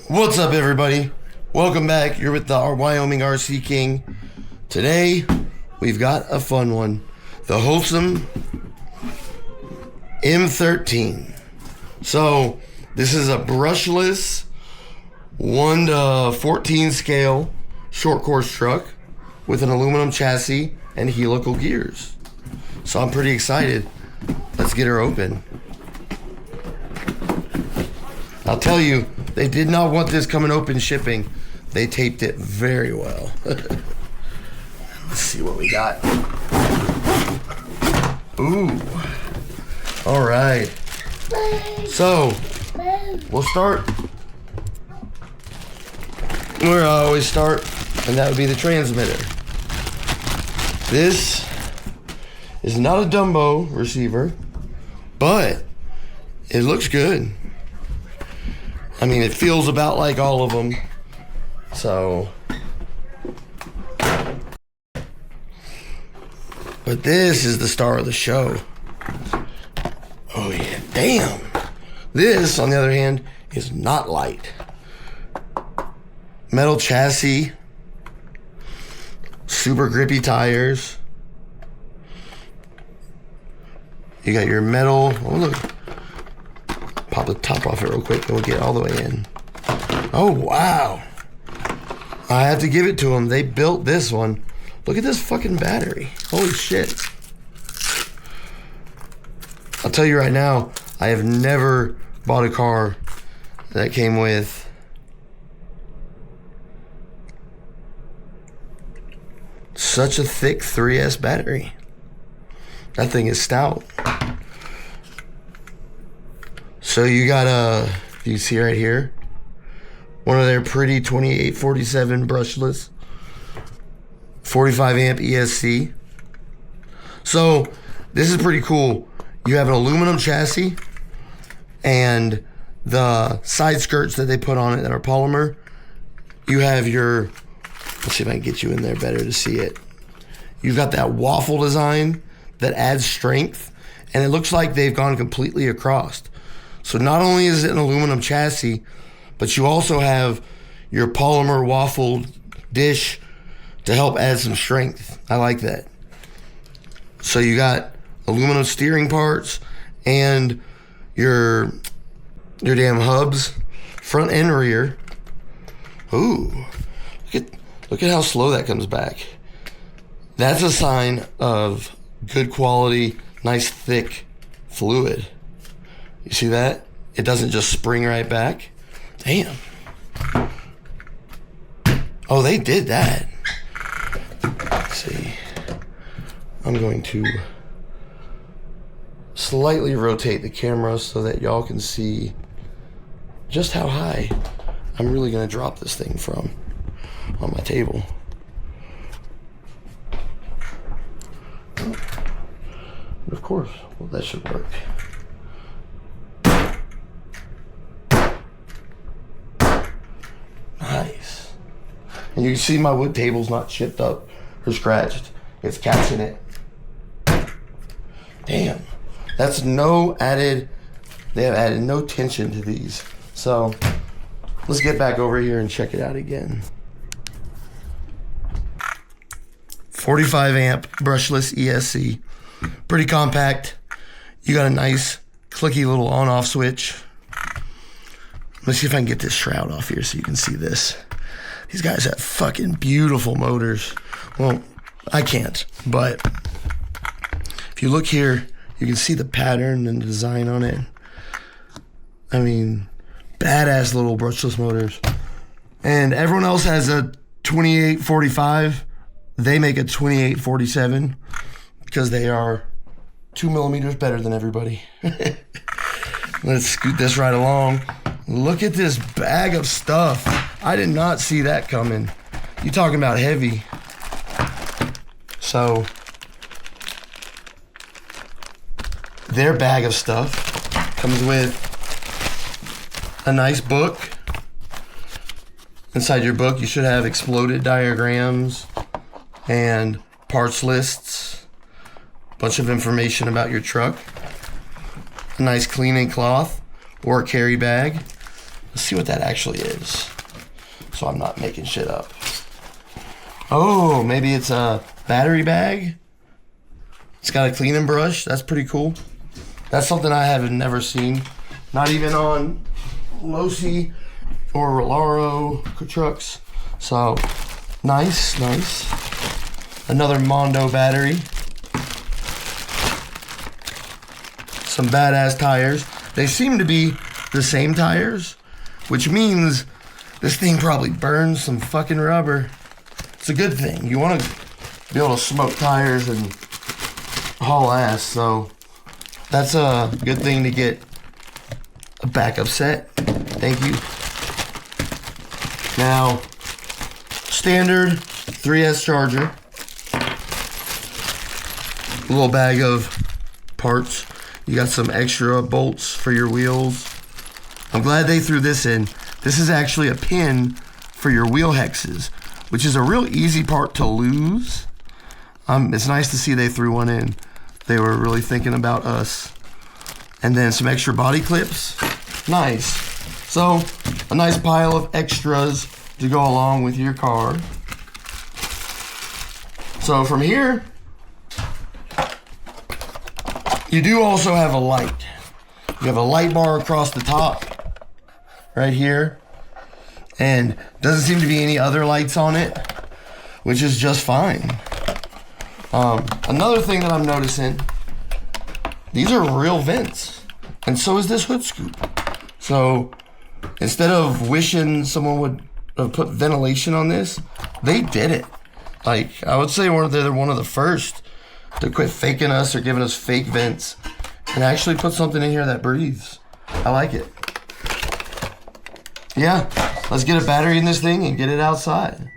What's up, everybody? Welcome back. You're with the Wyoming RC King. Today, we've got a fun one. The Hosim M13. So, this is a brushless 1 to 14 scale short course truck with an aluminum chassis and helical gears. So, I'm pretty excited. Let's get her open. I'll tell you, they did not want this coming open shipping. They taped it very well. Let's see what we got. Ooh. All right. So, we'll start where I always start, and that would be the transmitter. This is not a Dumbo receiver, but it looks good. I mean, it feels about like all of them. So, but this is the star of the show. Oh yeah, damn. This, on the other hand, is not light. Metal chassis, super grippy tires. You got your metal, oh look. Pop the top off it real quick and we'll get all the way in. Oh, wow. I have to give it to them. They built this one. Look at this fucking battery. Holy shit. I'll tell you right now, I have never bought a car that came with such a thick 3S battery. That thing is stout. So you got you see right here, one of their pretty 2847 brushless, 45 amp ESC. So this is pretty cool. You have an aluminum chassis and the side skirts that they put on it that are polymer. You have your, let's see if I can get you in there better to see it. You've got that waffle design that adds strength, and it looks like they've gone completely across. So not only is it an aluminum chassis, but you also have your polymer waffle dish to help add some strength. I like that. So you got aluminum steering parts and your damn hubs, front and rear. Ooh, look at how slow that comes back. That's a sign of good quality, nice thick fluid. You see that? It doesn't just spring right back. Damn. Oh, they did that. Let's see. I'm going to slightly rotate the camera so that y'all can see just how high I'm really going to drop this thing from on my table. Of course, well, that should work. Nice. And you can see my wood table's not chipped up or scratched. It's catching it. Damn. That's no added, they have added no tension to these. So let's get back over here and check it out again. 45 amp brushless ESC. Pretty compact. You got a nice clicky little on off switch. Let's see if I can get this shroud off here so you can see this. These guys have fucking beautiful motors. Well, I can't, but if you look here, you can see the pattern and the design on it. I mean, badass little brushless motors. And everyone else has a 2845. They make a 2847 because they are 2 millimeters better than everybody. Let's scoot this right along. Look at this bag of stuff. I did not see that coming. You talking about heavy. So, their bag of stuff comes with a nice book. Inside your book, you should have exploded diagrams and parts lists, a bunch of information about your truck, a nice cleaning cloth or carry bag, Let's see what that actually is, so I'm not making shit up. Oh, maybe it's a battery bag. It's got a cleaning brush. That's pretty cool. That's something I have never seen. Not even on Losi or Rolaro trucks. So, nice, nice. Another Mondo battery. Some badass tires. They seem to be the same tires, which means this thing probably burns some fucking rubber. It's a good thing. You want to be able to smoke tires and haul ass, so that's a good thing to get a backup set. Thank you. Now, standard 3S charger. A little bag of parts. You got some extra bolts for your wheels. I'm glad they threw this in. This is actually a pin for your wheel hexes, which is a real easy part to lose. It's nice to see they threw one in. They were really thinking about us. And then some extra body clips. Nice. So, a nice pile of extras to go along with your car. So from here, you do also have a light. You have a light bar across the top, right here. And doesn't seem to be any other lights on it, which is just fine. Another thing that I'm noticing, these are real vents. And so is this hood scoop. So instead of wishing someone would have put ventilation on this, they did it. Like, I would say they're one of the first to quit faking us or giving us fake vents and actually put something in here that breathes. I like it. Yeah, let's get a battery in this thing and get it outside.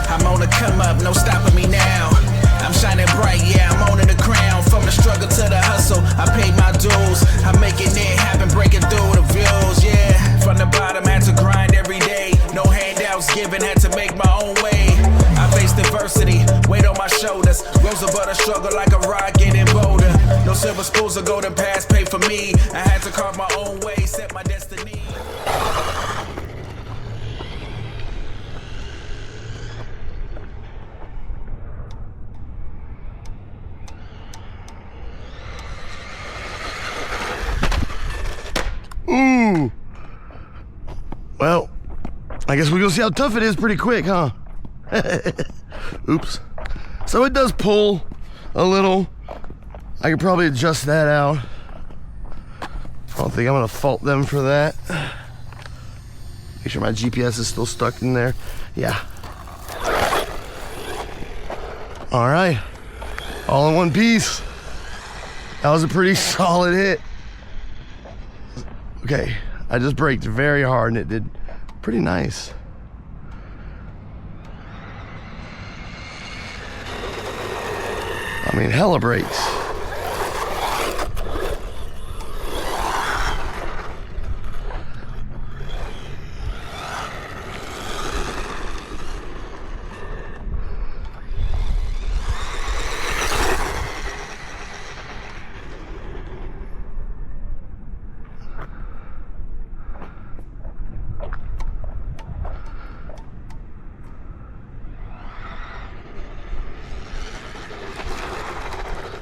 I'm on the come up, no stopping me now. I'm shining bright, yeah, I'm owning the crown. From the struggle to the hustle, I paid my dues. I'm making it happen, breaking through the views, yeah. From the bottom, had to grind every day. No handouts given, had to make my own way. I faced adversity, weight on my shoulders. Rose above the struggle like a rock getting bolder. No silver spoons or golden pass paid for me. I had to carve my own way, set my destiny. Ooh. Well, I guess we're gonna see how tough it is pretty quick, huh? Oops. So it does pull a little. I could probably adjust that out. I don't think I'm gonna fault them for that. Make sure my GPS is still stuck in there. Yeah. All right. All in one piece. That was a pretty solid hit. Okay, I just braked very hard and it did pretty nice. I mean, hella brakes.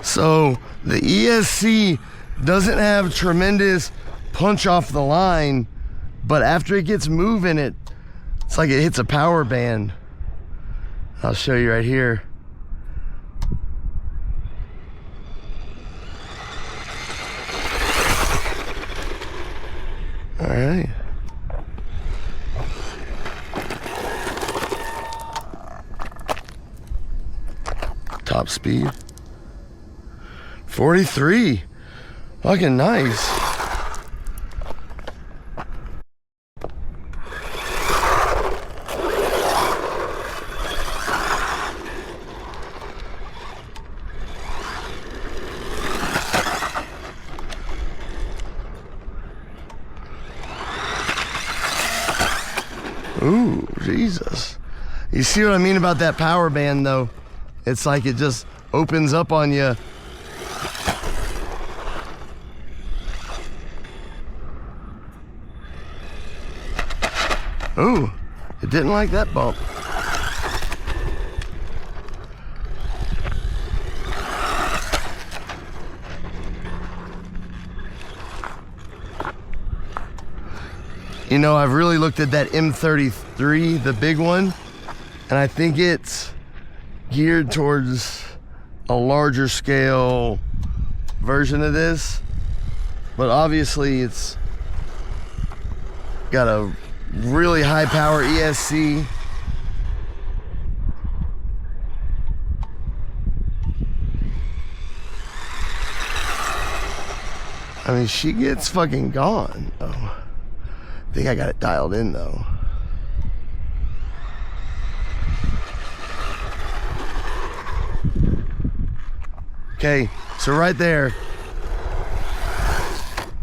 So the ESC doesn't have tremendous punch off the line, but after it gets moving, it's like it hits a power band. I'll show you right here. All right. Top speed. 43. Fucking nice. Ooh, Jesus. You see what I mean about that power band though? It's like it just opens up on you. Ooh, it didn't like that bump. You know, I've really looked at that M13, the big one, and I think it's geared towards a larger scale version of this. But obviously it's got a really high power ESC. I mean, she gets fucking gone. Oh. I think I got it dialed in though. Okay, so right there,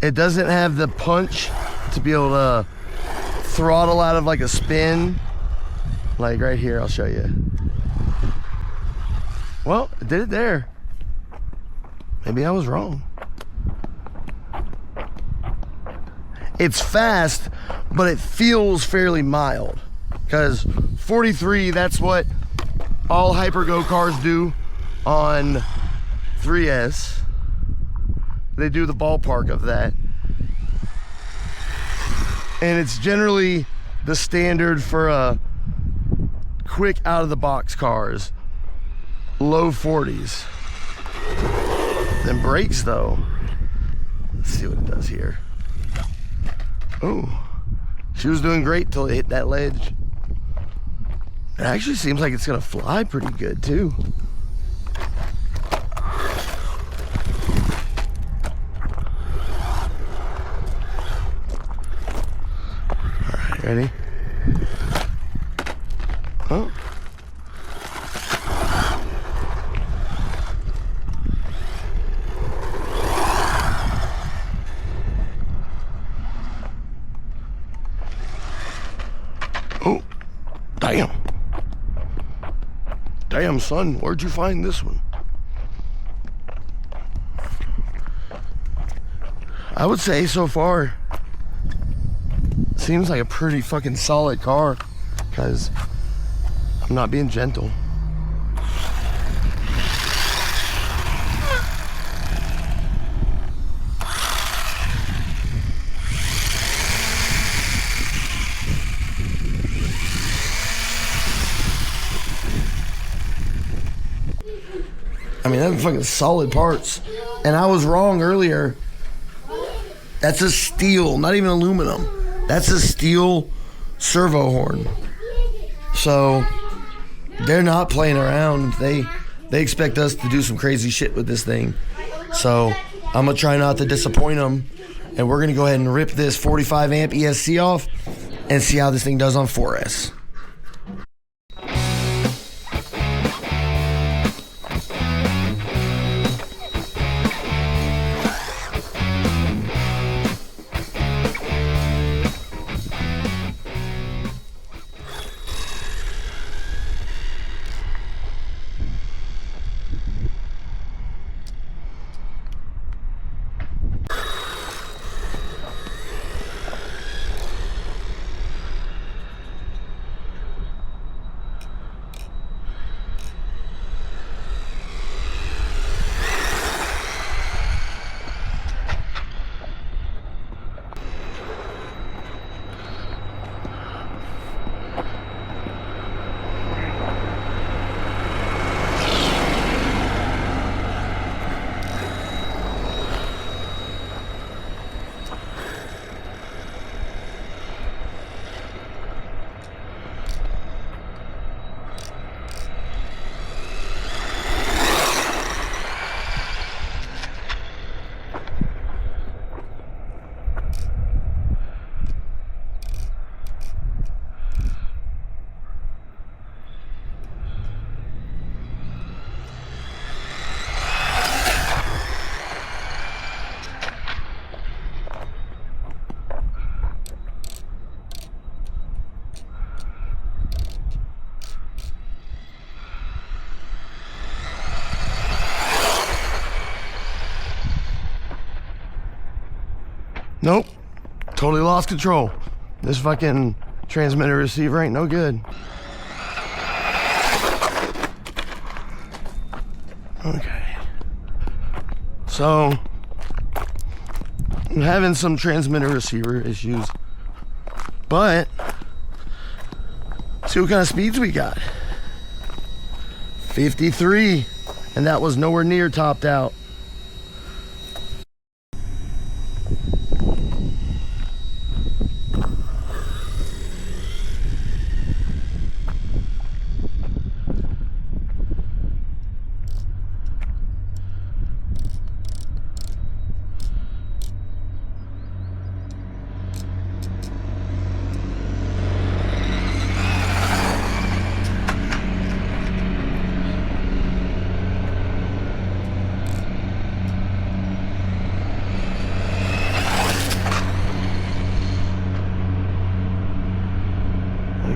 it doesn't have the punch to be able to throttle out of like a spin. Like right here, I'll show you. Well, it did it there. Maybe I was wrong. It's fast, but it feels fairly mild. Because 43, that's what all Hypergo cars do on 3S. They do the ballpark of that. And it's generally the standard for a quick out of the box cars. Low 40s. Then brakes though. Let's see what it does here. Oh, she was doing great till it hit that ledge. It actually seems like it's gonna fly pretty good too. All right, ready? Oh. Oh, damn. Damn, son, where'd you find this one? I would say so far, seems like a pretty fucking solid car, because I'm not being gentle. I mean, that's fucking solid parts. And I was wrong earlier. That's a steel, not even aluminum. That's a steel servo horn. So they're not playing around. They expect us to do some crazy shit with this thing. So I'm gonna try not to disappoint them. And we're gonna go ahead and rip this 45 amp ESC off and see how this thing does on 4S. Nope. Totally lost control. This fucking transmitter receiver ain't no good. Okay. So, I'm having some transmitter receiver issues. But, see what kind of speeds we got. 53. And that was nowhere near topped out.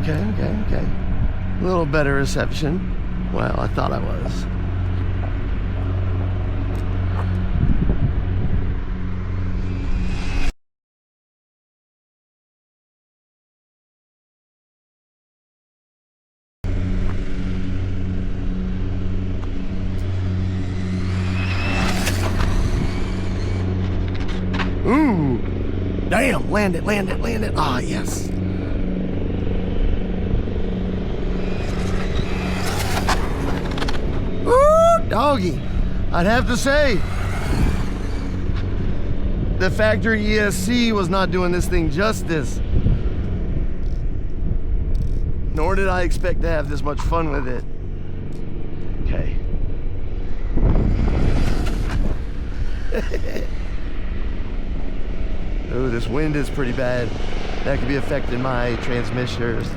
Okay. A little better reception. Well, I thought I was. Ooh. Damn, land it. Ah, yes. Doggy, I'd have to say the factory ESC was not doing this thing justice. Nor did I expect to have this much fun with it. Okay. Oh, this wind is pretty bad. That could be affecting my transmissions.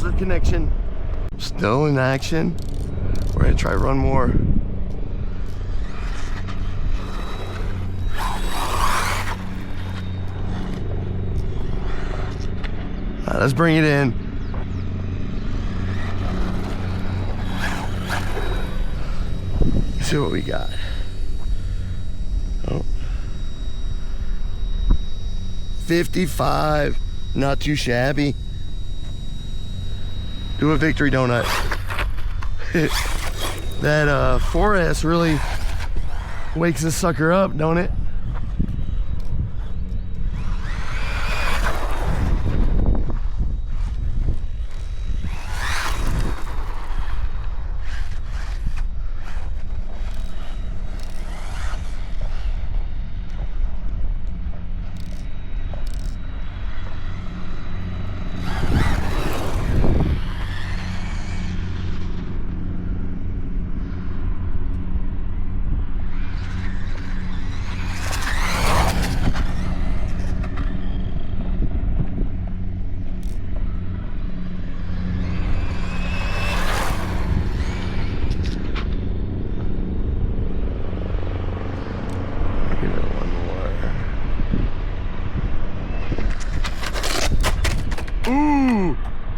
The connection still in action. We're gonna try run more. All right, let's bring it in. Let's see what we got. Oh. 55, not too shabby. Do a victory donut. That 4S really wakes this sucker up, don't it?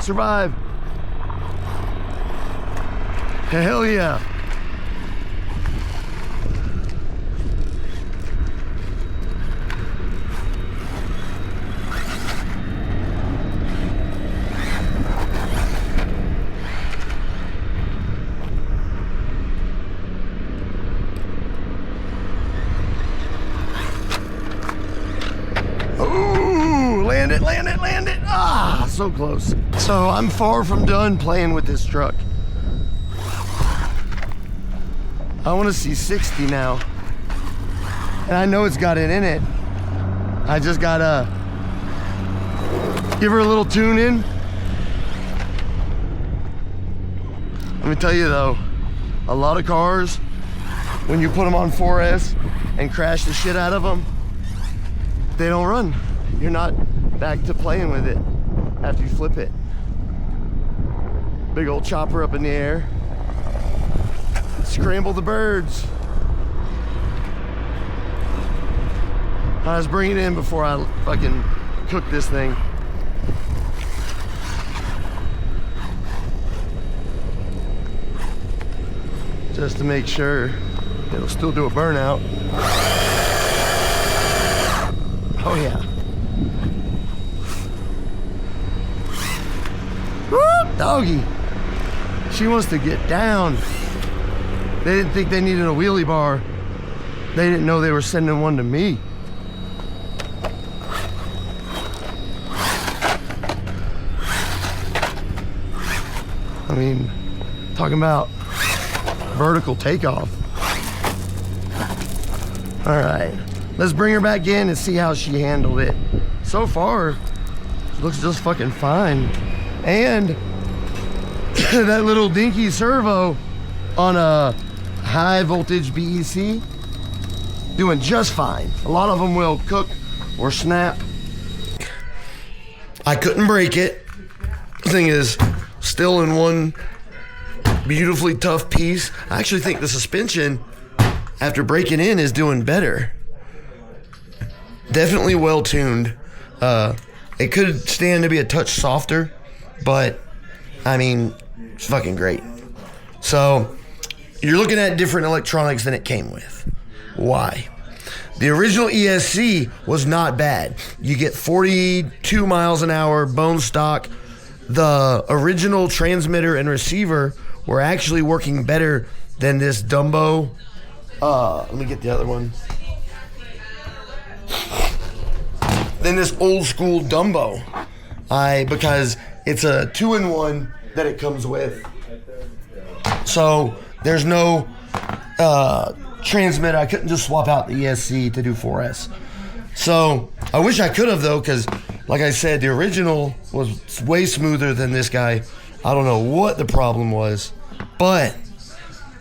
Survive. Hell yeah. Ooh, land it. Ah, so close. So I'm far from done playing with this truck. I want to see 60 now. And I know it's got it in it. I just gotta give her a little tune in. Let me tell you though, a lot of cars, when you put them on 4S and crash the shit out of them, they don't run. You're not back to playing with it after you flip it. Big old chopper up in the air. Scramble the birds. Let's bring it in before I fucking cook this thing. just to make sure it'll still do a burnout. Oh yeah. Woo, doggy. She wants to get down. They didn't think they needed a wheelie bar. They didn't know they were sending one to me. I mean, talking about vertical takeoff. All right, let's bring her back in and see how she handled it. So far, she looks just fucking fine. And that little dinky servo on a high voltage BEC, doing just fine. A lot of them will cook or snap. I couldn't break it. The thing is, still in one beautifully tough piece. I actually think the suspension, after breaking in, is doing better. Definitely well tuned. It could stand to be a touch softer, but I mean, it's fucking great. So you're looking at different electronics than it came with. Why? The original ESC was not bad. You get 42 miles an hour bone stock. The original transmitter and receiver were actually working better than this Dumbo. Let me get the other one. Than this old school Dumbo. Because it's a 2-in-1 that it comes with. So there's no transmitter. I couldn't just swap out the ESC to do 4S. So I wish I could have though, because like I said, the original was way smoother than this guy. I don't know what the problem was, but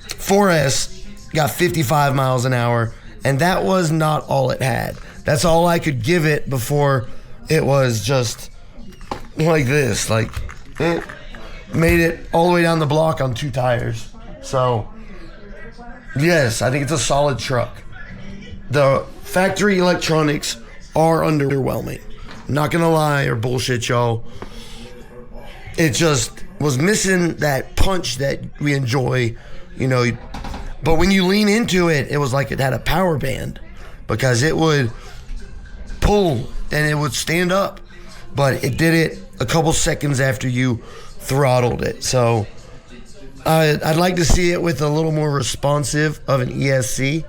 4S got 55 miles an hour, and that was not all it had. That's all I could give it before it was just like this. Like, it made it all the way down the block on 2 tires. So, yes, I think it's a solid truck. The factory electronics are underwhelming. I'm not gonna lie or bullshit y'all. It just was missing that punch that we enjoy, you know. But when you lean into it, it was like it had a power band, because it would pull and it would stand up, but it did it a couple seconds after you throttled it. So I'd like to see it with a little more responsive of an ESC.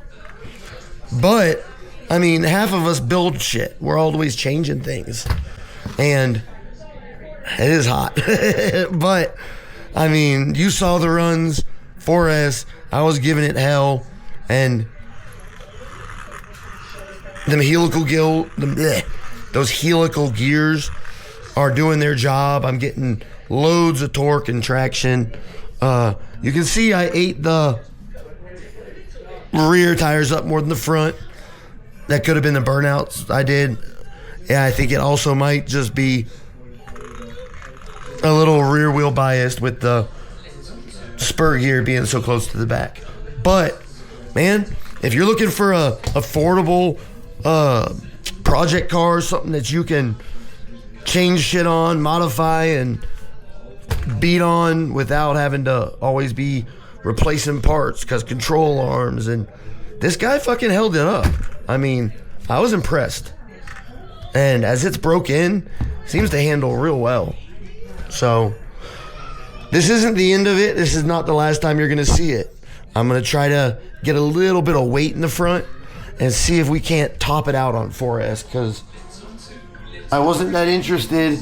But I mean, half of us build shit. We're always changing things, and it is hot. But I mean, you saw the runs. 4S, I was giving it hell, and those helical gears are doing their job. I'm getting loads of torque and traction. You can see I ate the rear tires up more than the front. That could have been the burnouts I did. Yeah, I think it also might just be a little rear wheel biased with the spur gear being so close to the back. But man, if you're looking for a affordable project car, something that you can change shit on, modify, and beat on without having to always be replacing parts, because control arms, and this guy fucking held it up. I mean, I was impressed. And as it's broke in, seems to handle real well. So this isn't the end of it. This is not the last time you're going to see it. I'm going to try to get a little bit of weight in the front and see if we can't top it out on 4S, because I wasn't that interested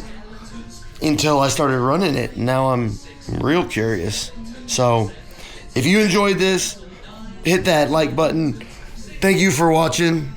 until I started running it. Now I'm real curious. So if you enjoyed this, hit that like button. Thank you for watching.